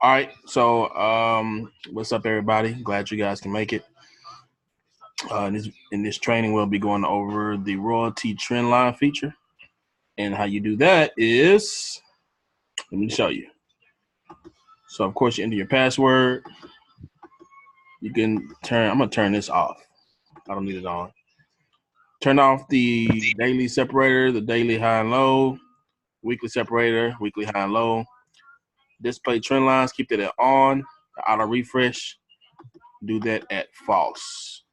All right, so what's up, everybody? Glad you guys can make it. In this training, we'll be going over the royalty trend line feature, and how you do that is, let me show you. So, of course, you enter your password. You can turn. I'm gonna turn this off. I don't need it on. Turn off the daily separator, the daily high and low, weekly separator, weekly high and low. Display trend lines. Keep that at on. The auto refresh. Do that at false.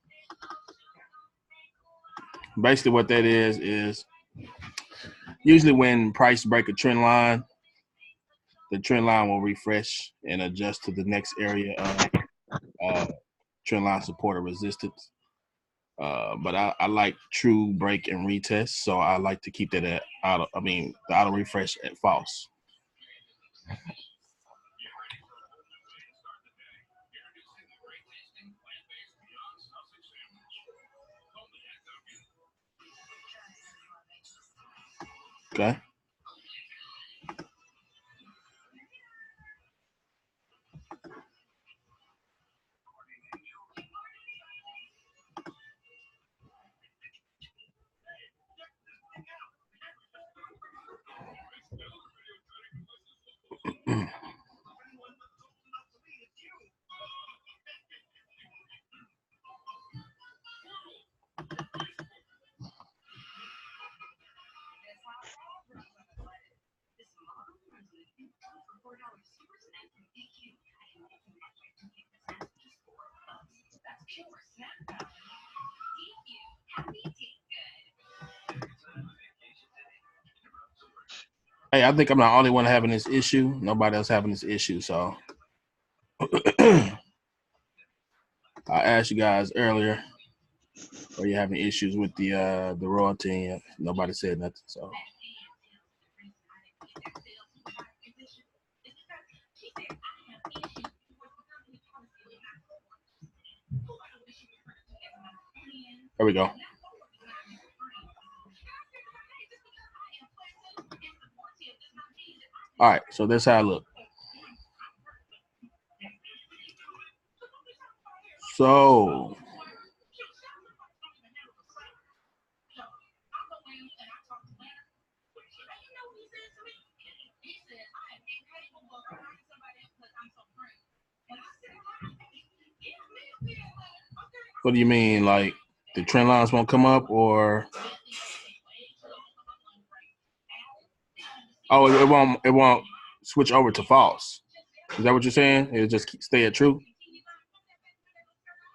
Basically what that is usually when price break a trend line, the trend line will refresh and adjust to the next area of trend line support or resistance. But I like true break and retest, so I like to keep that at the auto refresh at false. Okay. Hey, I think I'm the only one having this issue. Nobody else having this issue, so I asked you guys earlier, are you having issues with the royalty? Nobody said nothing, so. There we go. All right, so that's how I look. So what do you mean, like the trend lines won't come up, or it won't switch over to false? Is that what you're saying? It'll just stay at true?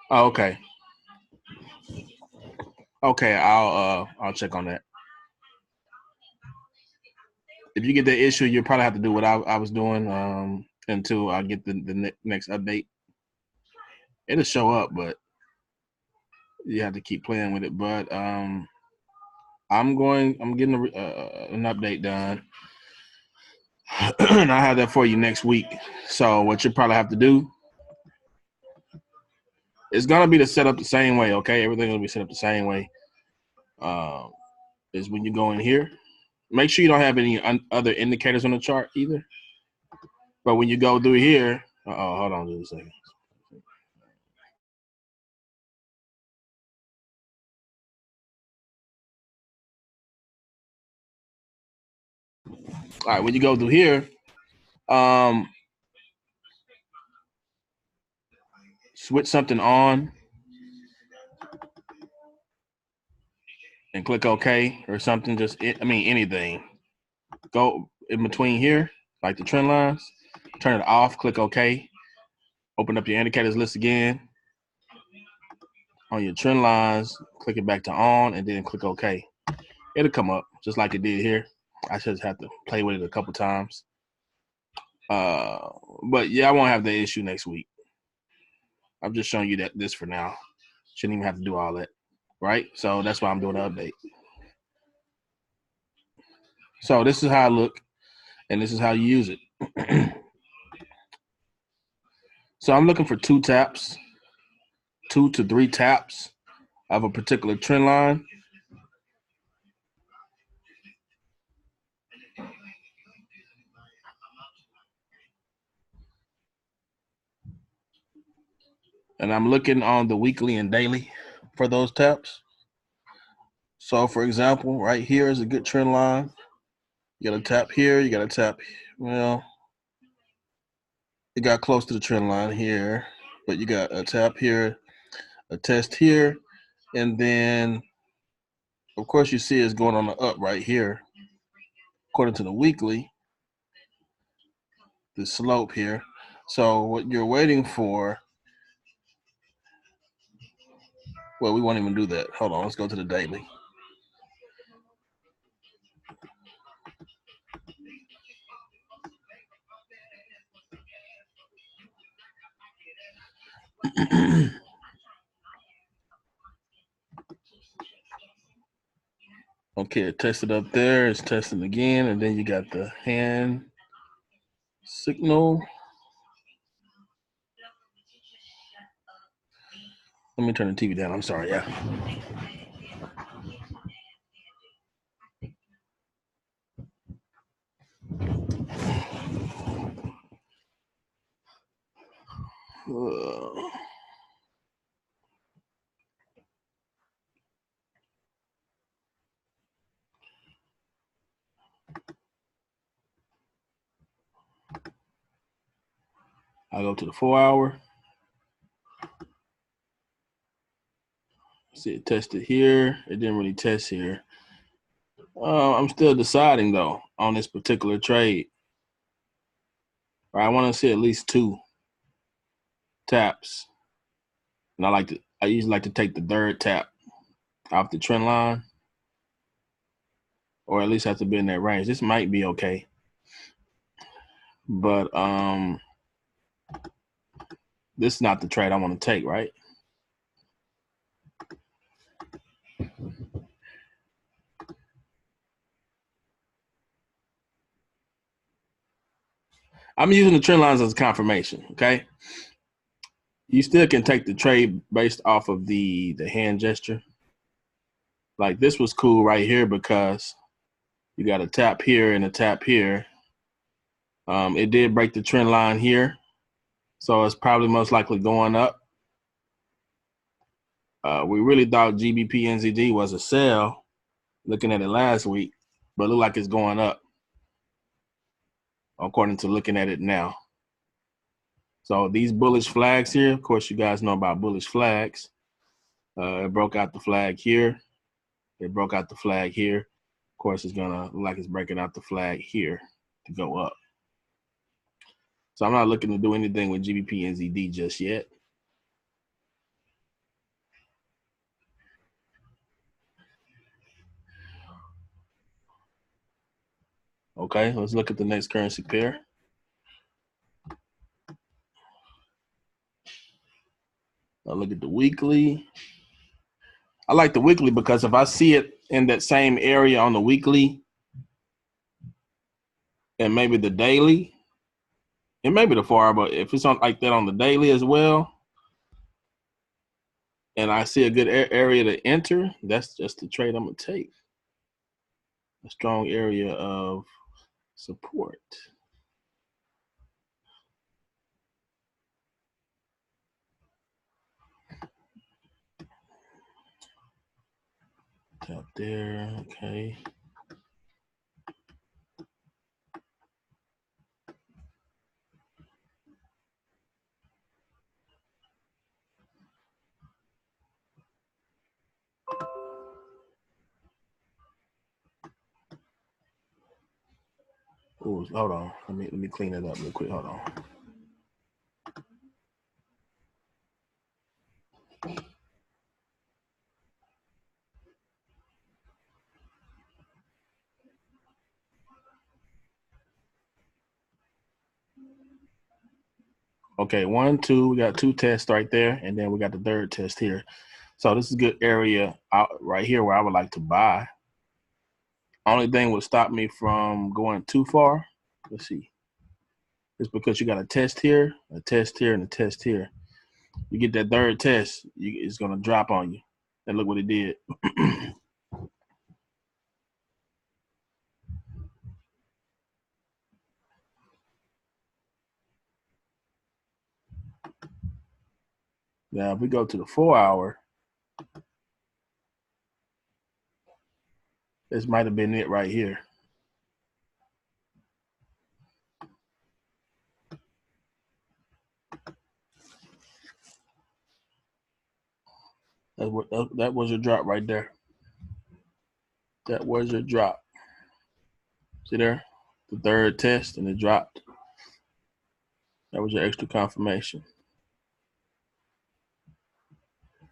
Oh, okay. Okay, I'll check on that. If you get that issue, you'll probably have to do what I was doing until I get the next update. It'll show up, but you have to keep playing with it. But I'm getting an update done, and I have that for you next week. So what you probably have to do, it's gonna be set up the same way. Okay, everything will be set up the same way. Is when you go in here, make sure you don't have any other indicators on the chart either. But when you go through here, hold on just a second. All right, when you go through here, switch something on and click OK or something. Anything. Go in between here, like the trend lines. Turn it off. Click OK. Open up your indicators list again. On your trend lines, click it back to on, and then click OK. It'll come up just like it did here. I just have to play with it a couple times. But yeah, I won't have the issue next week. I'm just showing you this for now. Shouldn't even have to do all that, right? So that's why I'm doing the update. So this is how I look, and this is how you use it. So I'm looking for 2 taps, 2 to 3 taps of a particular trend line. And I'm looking on the weekly and daily for those taps. So for example, right here is a good trend line. You got to tap here, you got to tap, well, it got close to the trend line here, but you got a tap here, a test here, and then of course you see it's going on the up right here. According to the weekly, the slope here. So what you're waiting for, well, we won't even do that. Hold on, let's go to the daily. Okay, it tested up there, it's testing again, and then you got the hand signal. Let me turn the TV down. I'm sorry, yeah. I go to the 4 hour. See, it tested here. It didn't really test here. I'm still deciding though on this particular trade. I want to see at least 2 taps, and I usually like to take the third tap off the trend line, or at least have to be in that range. This might be okay, but this is not the trade I want to take, right? I'm using the trend lines as confirmation, okay? You still can take the trade based off of the hand gesture. Like this was cool right here because you got a tap here and a tap here. It did break the trend line here, so it's probably most likely going up. We really thought GBP NZD was a sell, looking at it last week, but it looked like it's going up, according to looking at it now. So these bullish flags here, of course, you guys know about bullish flags. It broke out the flag here. It broke out the flag here. Of course, it's gonna look like it's breaking out the flag here to go up. So I'm not looking to do anything with GBP NZD just yet. Okay, let's look at the next currency pair. I'll look at the weekly. I like the weekly because if I see it in that same area on the weekly and maybe the daily, and maybe the 4 hour, but if it's on like that on the daily as well, and I see a good area to enter, that's just the trade I'm gonna take. A strong area of support. Tap there, okay. Ooh, hold on. Let me clean it up real quick. Hold on. Okay, 1, 2. We got 2 tests right there, and then we got the third test here. So this is a good area out right here where I would like to buy. Only thing would stop me from going too far. Let's see. It's because you got a test here, and a test here. You get that third test, it's gonna drop on you. And look what it did. Now, if we go to the 4 hour, this might have been it right here. That was your drop right there. That was your drop. See there? The third test, and it dropped. That was your extra confirmation.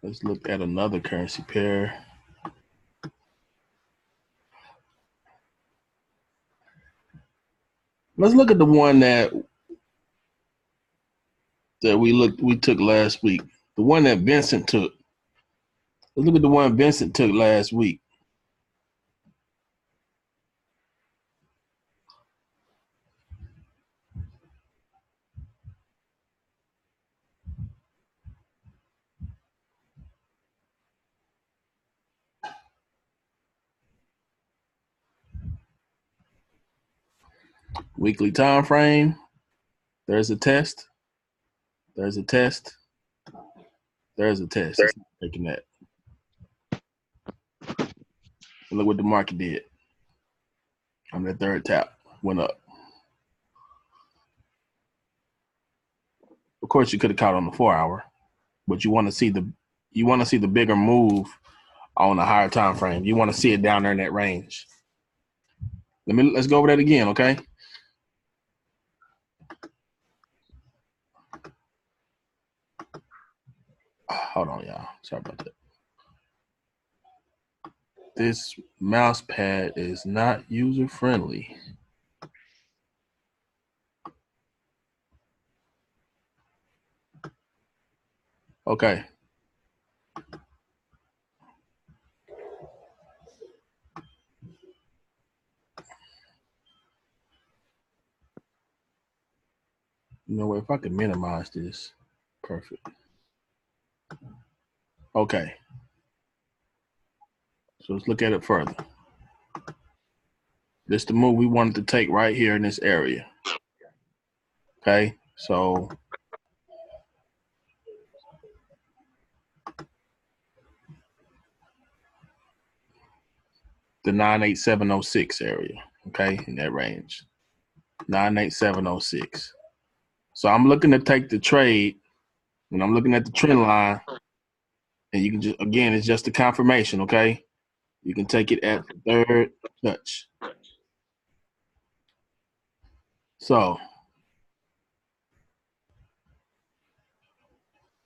Let's look at another currency pair. Let's look at the one that we took last week. The one that Vincent took. Let's look at the one Vincent took last week. Weekly time frame. There's a test. There's a test. There's a test. It's not taking that. And look what the market did. On that third tap, went up. Of course, you could have caught on the 4 hour, but you want to see the bigger move on the higher time frame. You want to see it down there in that range. Let's go over that again, okay? Hold on, y'all. Sorry about that. This mouse pad is not user friendly. Okay. You know what? If I could minimize this, perfect. Okay. So let's look at it further. This is the move we wanted to take right here in this area. Okay. So the 98706 area. Okay. In that range. 98706. So I'm looking to take the trade and I'm looking at the trend line. And you can just, again, it's just a confirmation, okay? You can take it at the third touch. So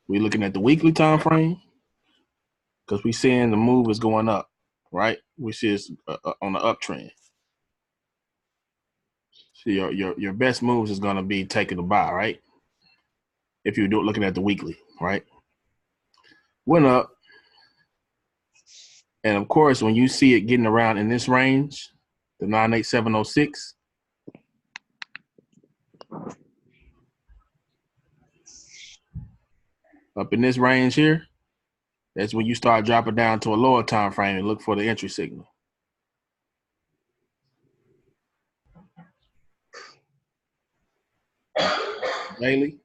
we're looking at the weekly time frame because we're seeing the move is going up, right? We see it's on the uptrend. So your best moves is going to be taking a buy, right? If you're looking at the weekly, right? Went up. And of course, when you see it getting around in this range, the 98706, up in this range here, that's when you start dropping down to a lower time frame and look for the entry signal. Daily.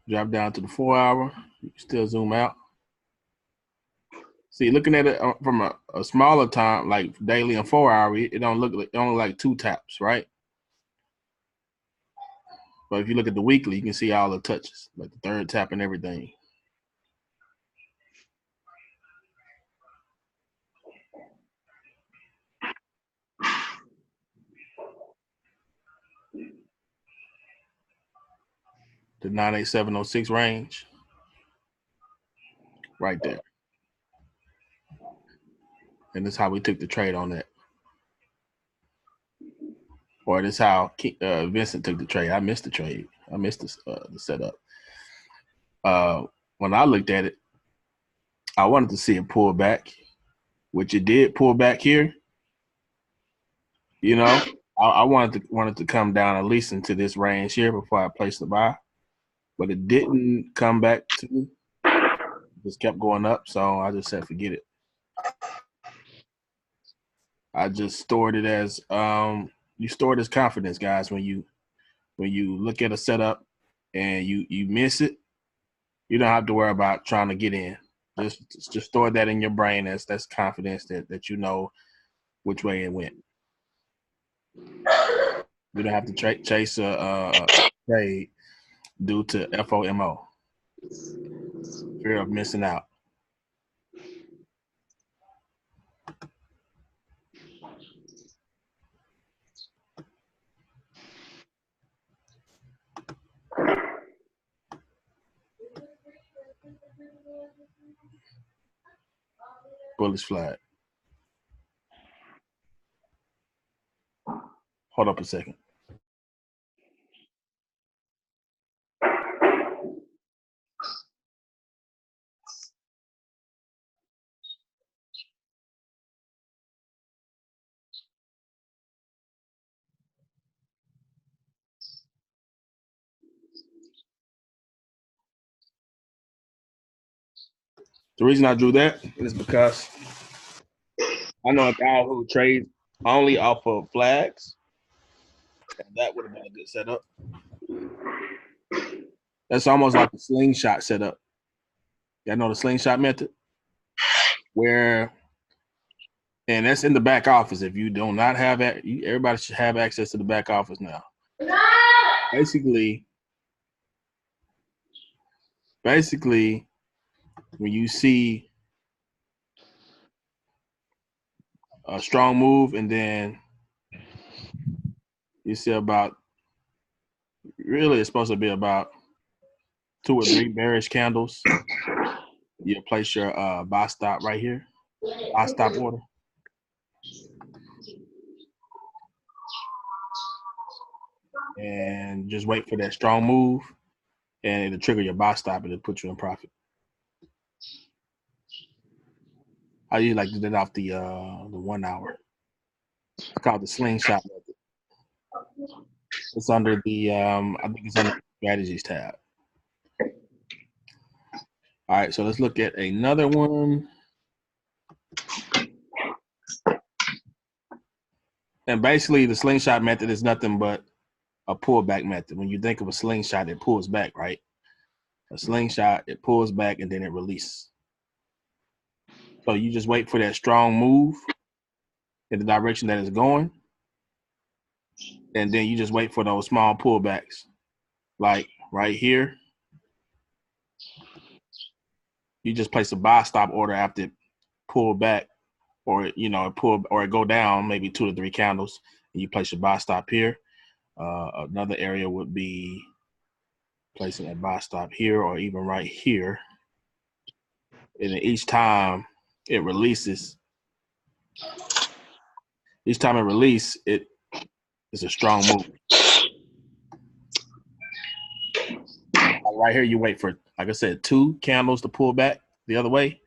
Drop down to the 4 hour. You can still zoom out. See, looking at it from a smaller time, like daily and 4 hour, it don't look like only like 2 taps, right? But if you look at the weekly, you can see all the touches, like the third tap and everything. The 98706 range, right there. And this is how we took the trade on that. Or this is how Vincent took the trade. I missed the trade. I missed the setup. When I looked at it, I wanted to see it pull back, which it did pull back here. You know, I wanted to come down at least into this range here before I placed the buy, but it didn't come back to me. It just kept going up, so I just said forget it. I just stored it as you store it as confidence, guys, when you when you look at a setup and you miss it, you don't have to worry about trying to get in. Just store that in your brain. That's confidence that you know which way it went. You don't have to chase a trade due to FOMO, fear of missing out. Bullish flag. Hold up a second. The reason I drew that is because I know a guy who trades only off of flags, and that would have been a good setup. That's almost like a slingshot setup. Y'all know the slingshot method? Where, and that's in the back office. If you do not have it, everybody should have access to the back office now. Basically, when you see a strong move and then you see really it's supposed to be about 2 or 3 bearish candles, you place your buy stop right here, buy stop order. And just wait for that strong move, and it'll trigger your buy stop and it'll put you in profit. I usually like to do that off the 1 hour. It's called the slingshot method. It's under the I think it's under the strategies tab. All right, so let's look at another one. And basically, the slingshot method is nothing but a pullback method. When you think of a slingshot, it pulls back, right? A slingshot, it pulls back and then it releases. So you just wait for that strong move in the direction that it's going, and then you just wait for those small pullbacks, like right here. You just place a buy stop order after it pull back, or it go down maybe 2 to 3 candles, and you place your buy stop here. Another area would be placing a buy stop here or even right here. And then each time it releases, it is a strong move. Right here, you wait for, like I said, 2 candles to pull back the other way,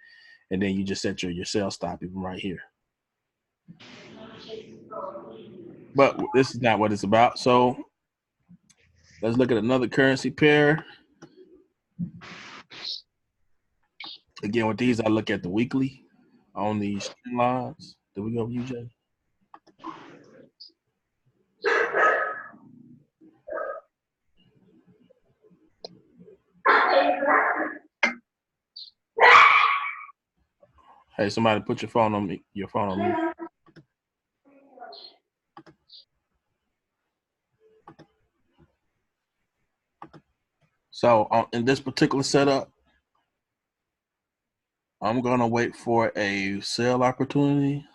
and then you just set your sell stop even right here. But this is not what it's about. So let's look at another currency pair. Again, with these, I look at the weekly on these trend lines. Did we go with UJ? Hey, somebody put your phone on me. Your phone on mute. So in this particular setup, I'm gonna wait for a sell opportunity.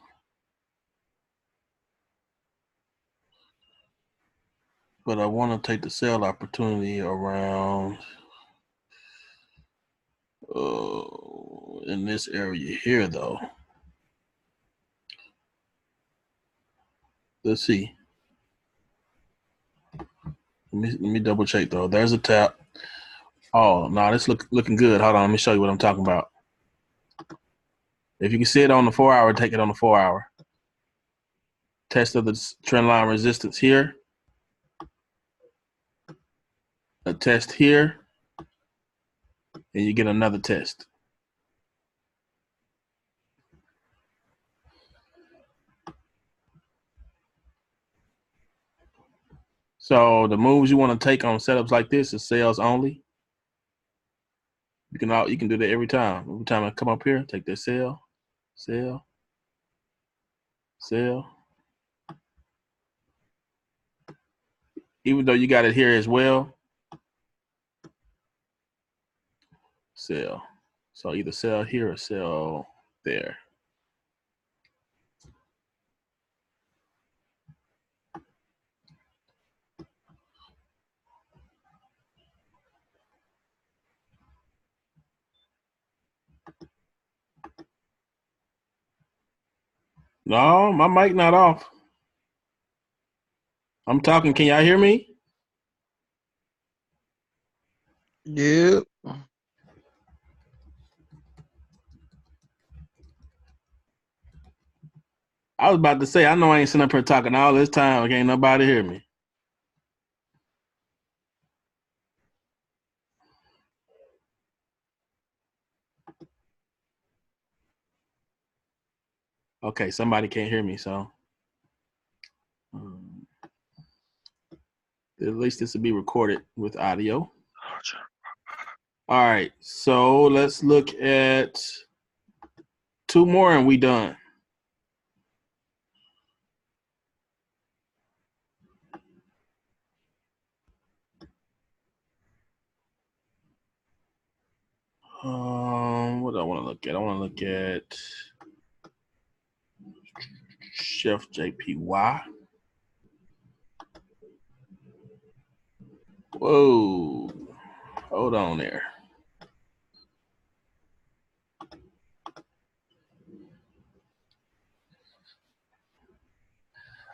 But I want to take the sell opportunity around in this area here, though. Let's see. Let me double check though. There's a tap. Oh no, this looking good. Hold on, let me show you what I'm talking about. If you can see it on the 4 hour, take it on the 4 hour. Test of the trend line resistance here. A test here, and you get another test. So the moves you want to take on setups like this is sales only. You can do that every time. Every time I come up here, take that sell, sell, sell. Even though you got it here as well, sell. So either sell here or sell there. No, my mic not off. I'm talking. Can y'all hear me? Yep. I was about to say, I know I ain't sitting up here talking all this time. Can't nobody hear me. Okay, somebody can't hear me, so at least this will be recorded with audio. All right, so let's look at 2 more and we done. What do I want to look at? I want to look at Chef JPY. Whoa, hold on there.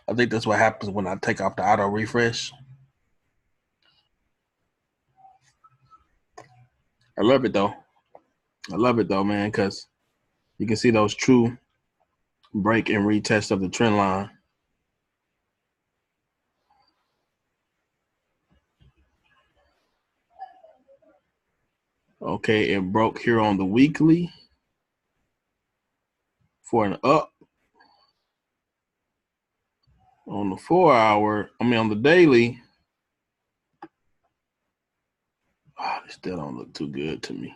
I think that's what happens when I take off the auto refresh. I love it though. I love it though, man, because you can see those true break and retest of the trend line. Okay, it broke here on the weekly for an up. On the 4 hour, on the daily, this still don't look too good to me.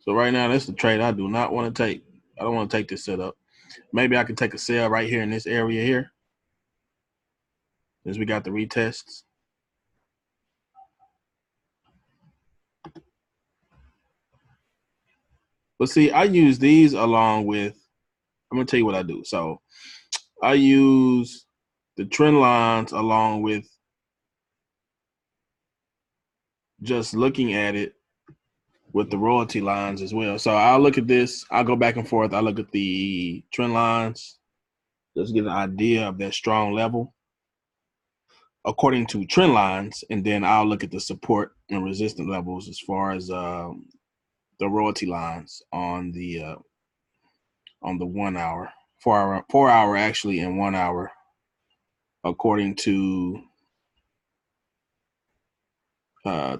So right now, that's the trade I do not want to take. I don't want to take this setup. Maybe I can take a sell right here in this area here, as we got the retests. But see, I use these along with, I'm going to tell you what I do. So I use the trend lines along with just looking at it with the royalty lines as well. So I'll look at this. I'll go back and forth. I'll look at the trend lines, just get an idea of that strong level according to trend lines, and then I'll look at the support and resistance levels as far as the royalty lines on the 1 hour, 4 hour actually, and 1 hour, according to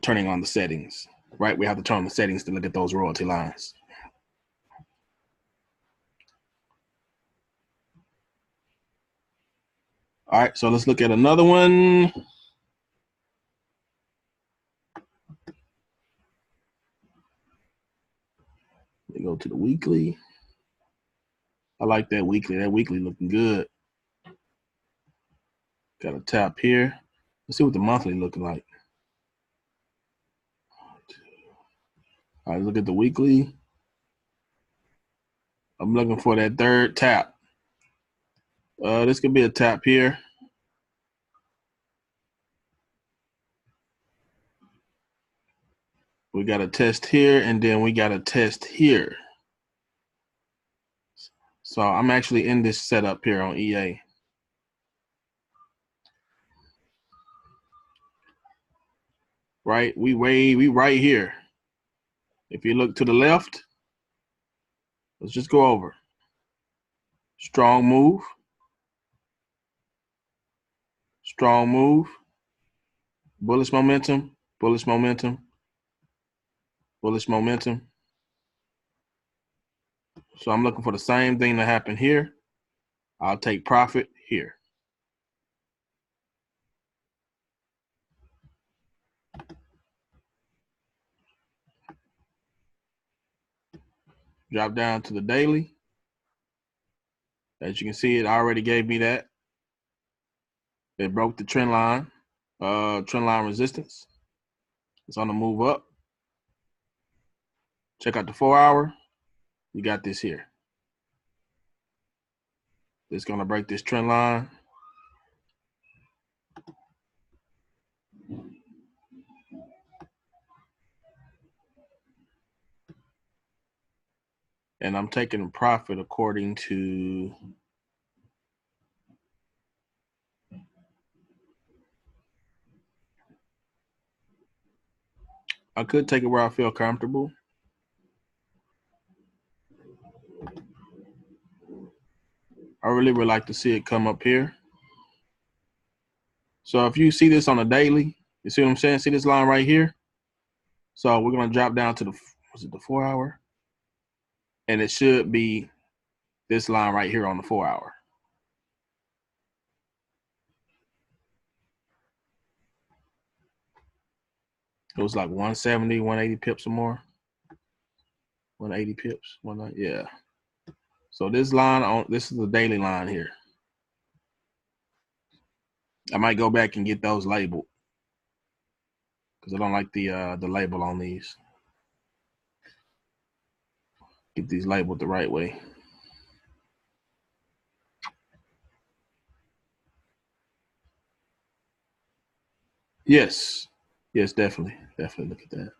turning on the settings. Right, we have to turn on the settings to look at those royalty lines. All right, so let's look at another one. Let me go to the weekly. I like that weekly. That weekly looking good. Got a tap here. Let's see what the monthly looking like. All right, look at the weekly. I'm looking for that third tap. This could be a tap here. We got a test here, and then we got a test here. So I'm actually in this setup here on EA. Right, we right here. If you look to the left, let's just go over. Strong move. Strong move. bullish momentum, bullish momentum, bullish momentum. So I'm looking for the same thing to happen here. I'll take profit here. Drop down to the daily. As you can see, it already gave me that. It broke the trend line resistance. It's on the move up. Check out the 4 hour. You got this here. It's going to break this trend line. And I'm taking profit according to I could take it where I feel comfortable. I really would like to see it come up here. So if you see this on a daily, you see what I'm saying? See this line right here? So we're going to drop down to the 4 hour? And it should be this line right here on the 4 hour. It was like 170, 180 pips or more. 180 pips, yeah. So this is the daily line here. I might go back and get those labeled because I don't like the label on these. Get these labeled the right way. Yes, definitely look at that.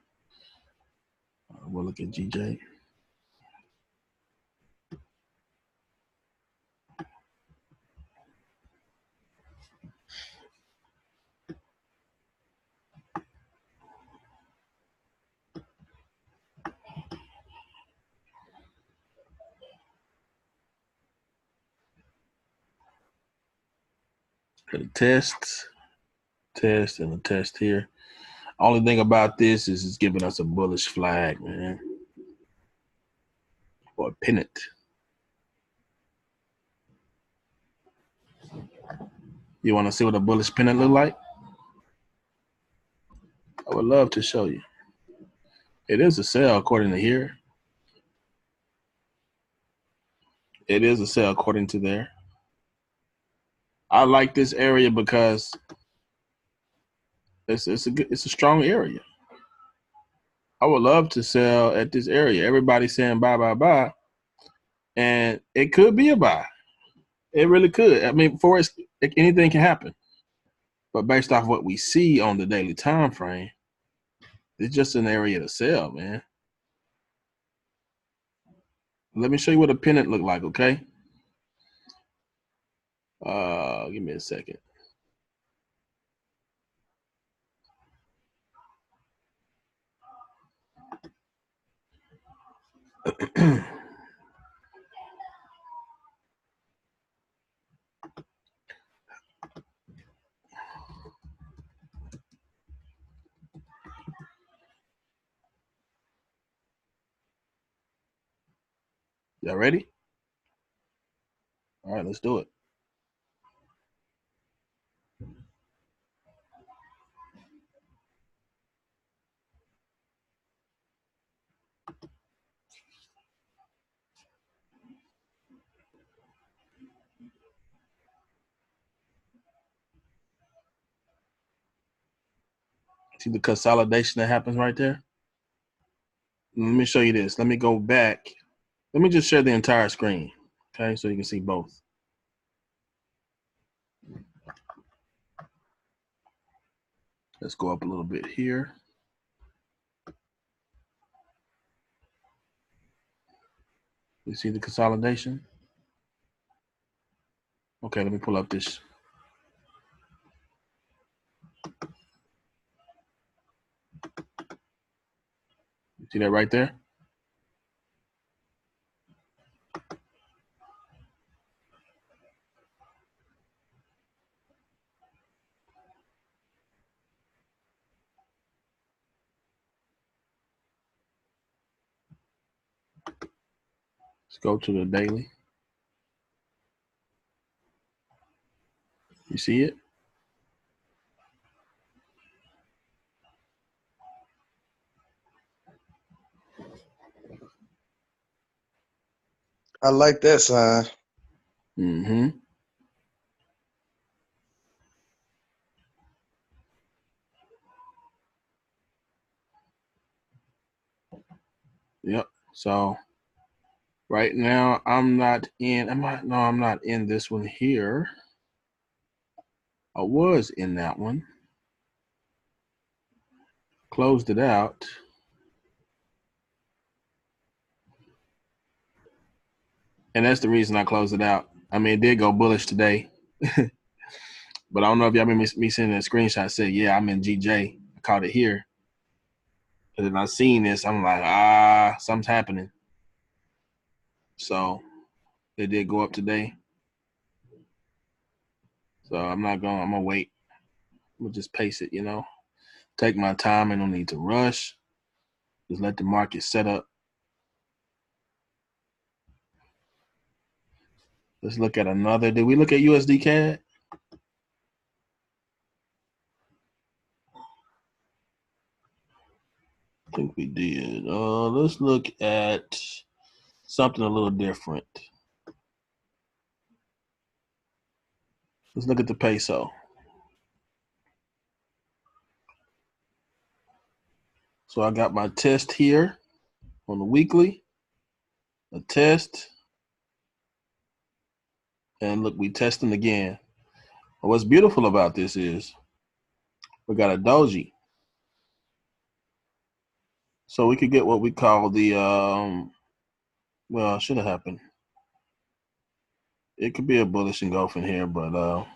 We'll look at GJ. Got a test, and a test here. Only thing about this is it's giving us a bullish flag, man, or a pennant. You want to see what a bullish pennant look like? I would love to show you. It is a sell according to here. It is a sell according to there. I like this area because it's a strong area. I would love to sell at this area. Everybody's saying buy, buy, buy, and it could be a buy. It really could. I mean, anything can happen. But based off what we see on the daily time frame, it's just an area to sell, man. Let me show you what a pennant look like, okay? Give me a second. Y'all ready? All right, let's do it. See the consolidation that happens right there? Let me show you this. Let me go back. Let me just share the entire screen, okay, so you can see both. Let's go up a little bit here. You see the consolidation? Okay, let me pull up this. You see that right there? Let's go to the daily. You see it? I like that sign. Mm-hmm. Yep. So right now I'm not in. I'm not in this one here. I was in that one. Closed it out. And that's the reason I closed it out. I mean, it did go bullish today. But I don't know if y'all remember me sending a screenshot said, yeah, I'm in GJ. I caught it here. And then I seen this, I'm like, something's happening. So it did go up today. So I'm gonna wait. We'll just pace it, Take my time. I don't need to rush. Just let the market set up. Let's look at another. Did we look at USD CAD? I think we did. Let's look at something a little different. Let's look at the peso. So I got my test here on the weekly, a test, and look, we testing again. And what's beautiful about this is we got a doji. So we could get what we call the, well, it should have happened. It could be a bullish engulfing here, but I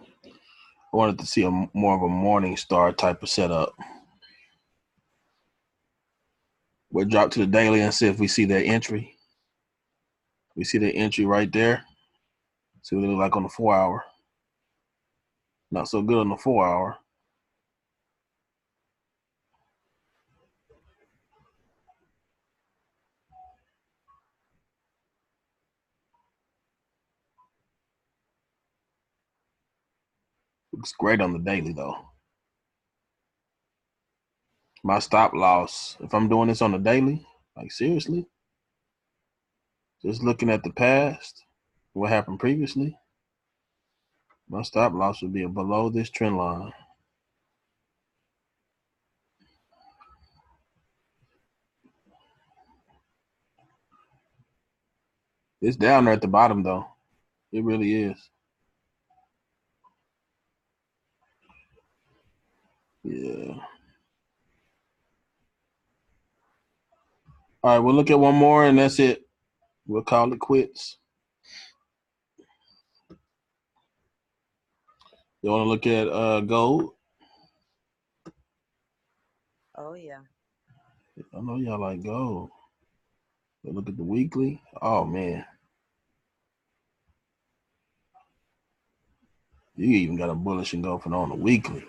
wanted to see more of a morning star type of setup. We'll drop to the daily and see if we see that entry. We see the entry right there. See what it look like on the 4 hour. Not so good on the 4 hour. Looks great on the daily though. My stop loss, if I'm doing this on the daily, like seriously, just looking at the past, what happened previously, my stop loss would be below this trend line. It's down there at the bottom though. It really is. Yeah. All right, we'll look at one more and that's it. We'll call it quits. You want to look at gold? Oh yeah. I know y'all like gold. We'll look at the weekly. Oh man. You even got a bullish engulfing on the weekly.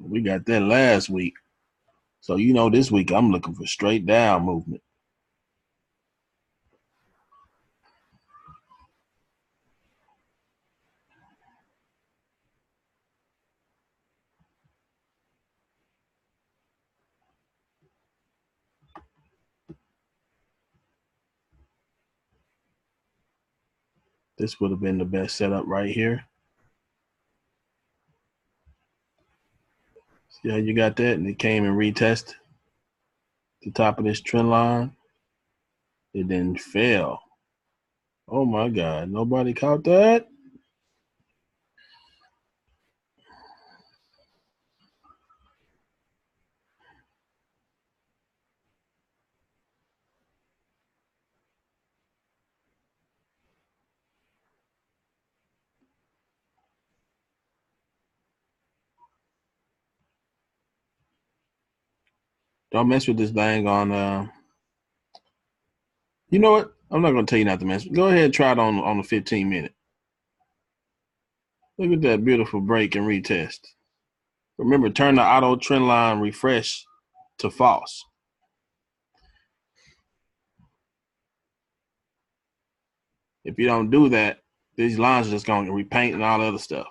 We got that last week. So this week I'm looking for straight down movement. This would have been the best setup right here. See how you got that? And it came and retested the top of this trend line. It then fell. Oh my God. Nobody caught that? Don't mess with this thing on you know what? I'm not gonna tell you not to mess. Go ahead and try it on the 15 minute. Look at that beautiful break and retest. Remember, turn the auto trend line refresh to false. If you don't do that, these lines are just going to repaint and all the other stuff.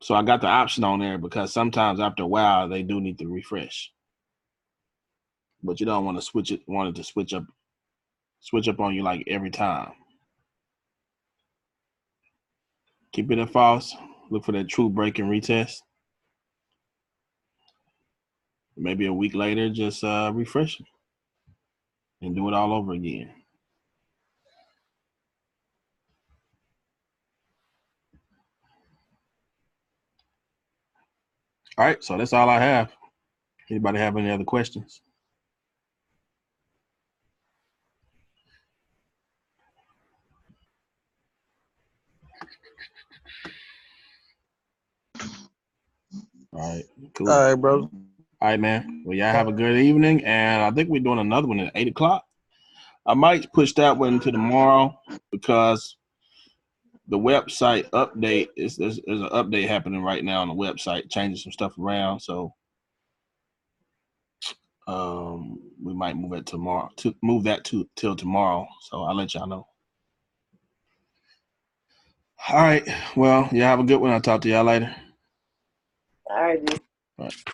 So I got the option on there because sometimes after a while they do need to refresh. But you don't want to switch it up on you like every time. Keep it at false. Look for that true break and retest. Maybe a week later, just refresh it and do it all over again. All right, so that's all I have. Anybody have any other questions? All right, cool. All right, bro. All right, man. Well, y'all have a good evening, and I think we're doing another one at 8:00. I might push that one to tomorrow because the website update there's an update happening right now on the website, changing some stuff around. So we might move it tomorrow till tomorrow. So I'll let y'all know. All right. Well, y'all have a good one. I'll talk to y'all later. All right, dude. All right.